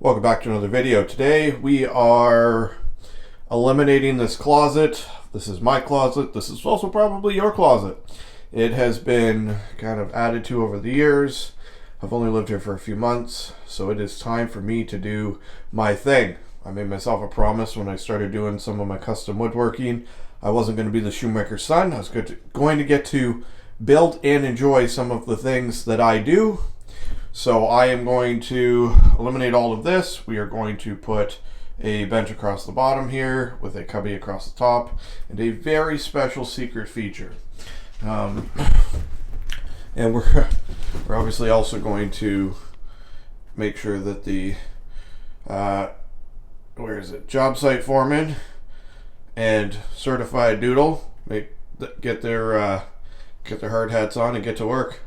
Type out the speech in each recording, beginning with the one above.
Welcome back to another video. Today we are eliminating this closet. This is my closet. This is also probably your closet. It has been kind of added to over the years. I've only lived here for a few months, so it is time for me to do my thing. I made myself a promise when I started doing some of my custom woodworking. I wasn't going to be the shoemaker's son. I was going to get to build and enjoy some of the things that I do. So I am going to eliminate all of this. We are going to put a bench across the bottom here with a cubby across the top and a very special secret feature. And we're obviously also going to make sure that the job site foreman and certified doodle get their hard hats on and get to work.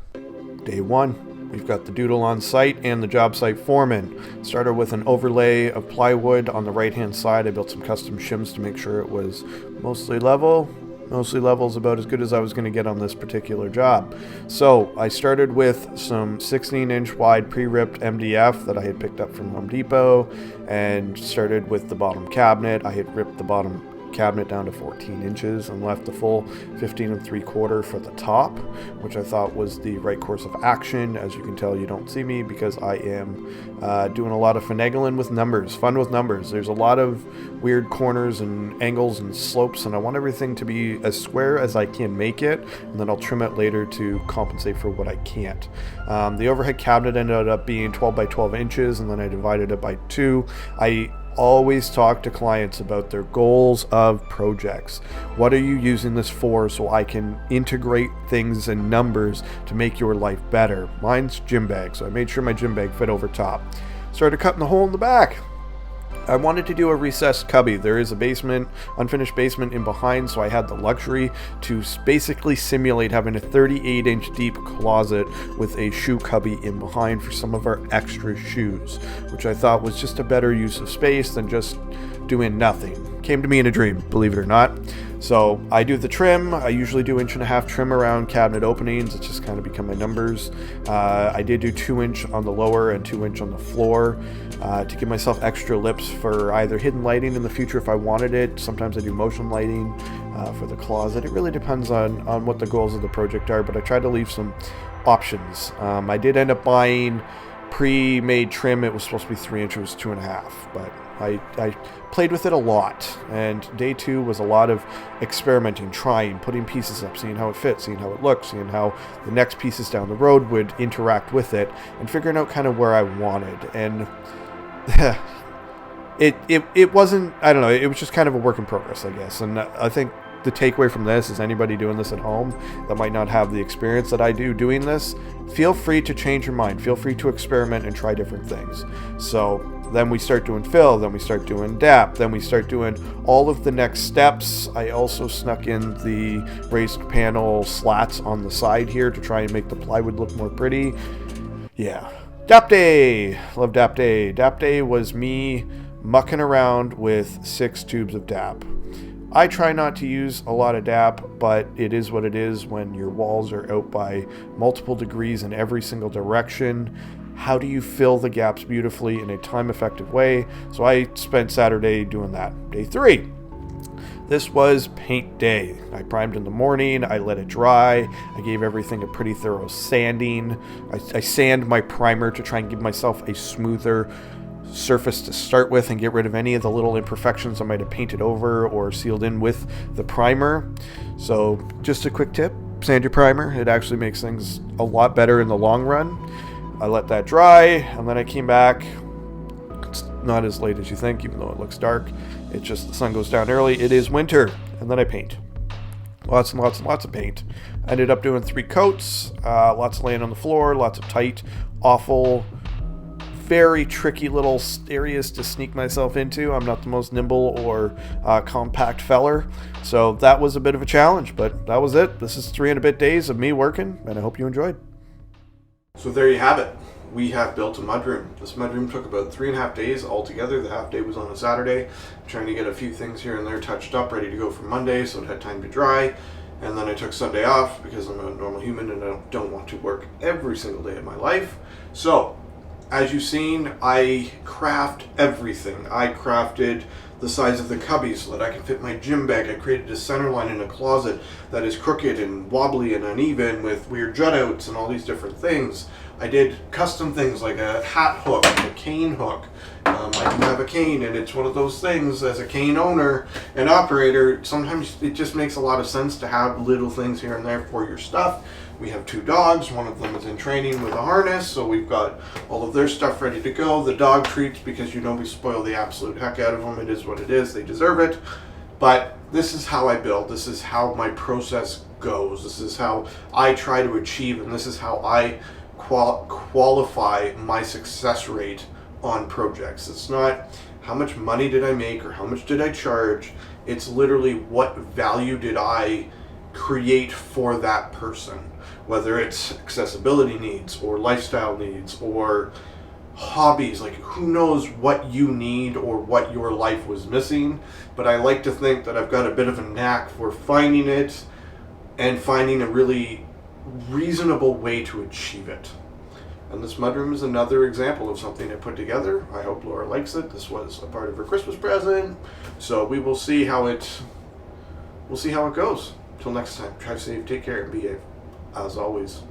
Day one. We've got the doodle on site and the job site foreman. Started with an overlay of plywood on the right hand side. I built some custom shims to make sure it was mostly level. Mostly level is about as good as I was going to get on this particular job. So I started with some 16-inch wide pre-ripped MDF that I had picked up from Home Depot and started with the bottom cabinet. I had ripped the bottom cabinet down to 14 inches and left the full 15 3/4 for the top, which I thought was the right course of action. As you can tell, you don't see me because I am doing a lot of finagling with numbers, fun with numbers. There's a lot of weird corners and angles and slopes, and I want everything to be as square as I can make it, and then I'll trim it later to compensate for what I can't. The overhead cabinet ended up being 12 by 12 inches, and then I divided it by 2. I always talk to clients about their goals of projects. What are you using this for, so I can integrate things and numbers to make your life better? Mine's gym bag, so I made sure my gym bag fit over top. Started cutting the hole in the back. I wanted to do a recessed cubby. There is a basement, unfinished basement in behind, so I had the luxury to basically simulate having a 38-inch deep closet with a shoe cubby in behind for some of our extra shoes, which I thought was just a better use of space than just doing nothing. Came to me in a dream, believe it or not. So I do the trim. I usually do 1.5 inch trim around cabinet openings. It's just kind of become my numbers. I did do 2-inch on the lower and 2-inch on the floor to give myself extra lips for either hidden lighting in the future if I wanted it. Sometimes I do motion lighting for the closet. It really depends on what the goals of the project are, but I try to leave some options. I did end up buying pre-made trim. It was supposed to be 3 inches, 2.5, but I played with it a lot, and day 2 was a lot of experimenting, trying, putting pieces up, seeing how it fits, seeing how it looks, seeing how the next pieces down the road would interact with it, and figuring out kind of where I wanted. And it wasn't, I don't know, it was just kind of a work in progress, I guess. And I think the takeaway from this is anybody doing this at home that might not have the experience that I do doing this, feel free to change your mind. Feel free to experiment and try different things. So then we start doing fill, then we start doing DAP, then we start doing all of the next steps. I also snuck in the raised panel slats on the side here to try and make the plywood look more pretty. Yeah. DAP Day! Love DAP Day. DAP Day was me mucking around with 6 tubes of DAP. I try not to use a lot of DAP, but it is what it is when your walls are out by multiple degrees in every single direction. How do you fill the gaps beautifully in a time-effective way? So I spent Saturday doing that. Day 3. This was paint day. I primed in the morning, I let it dry, I gave everything a pretty thorough sanding. I sand my primer to try and give myself a smoother surface to start with and get rid of any of the little imperfections I might have painted over or sealed in with the primer. So just a quick tip, sand your primer. It actually makes things a lot better in the long run. I let that dry, and then I came back. It's not as late as you think, even though it looks dark. It's just the sun goes down early. It is winter, and then I paint. Lots and lots and lots of paint. I ended up doing 3 coats, lots of laying on the floor, lots of tight, awful, very tricky little areas to sneak myself into. I'm not the most nimble or compact feller, so that was a bit of a challenge, but that was it. This is 3 and a bit days of me working, and I hope you enjoyed. So there you have it. We have built a mudroom. This mudroom took about 3.5 days altogether. The half day was on a Saturday. I'm trying to get a few things here and there touched up, ready to go for Monday, so it had time to dry. And then I took Sunday off because I'm a normal human and I don't want to work every single day of my life. So as you've seen, I craft everything. I crafted the size of the cubby so that I can fit my gym bag. I created a center line in a closet that is crooked and wobbly and uneven with weird jut outs and all these different things. I did custom things like a hat hook, a cane hook. I do have a cane, and it's one of those things as a cane owner and operator, sometimes it just makes a lot of sense to have little things here and there for your stuff. We have 2 dogs. One of them is in training with a harness, so we've got all of their stuff ready to go. The dog treats, because you know we spoil the absolute heck out of them. It is what it is. They deserve it. But this is how I build. This is how my process goes. This is how I try to achieve, and this is how I qualify my success rate on projects. It's not how much money did I make or how much did I charge. It's literally what value did I create for that person, whether it's accessibility needs or lifestyle needs or hobbies. Like, who knows what you need or what your life was missing, but I like to think that I've got a bit of a knack for finding it and finding a really reasonable way to achieve it. And this mudroom is another example of something I put together. I hope Laura likes it. This was a part of her Christmas present, so we will see how it goes. Till next time, drive safe, take care, and behave, as always.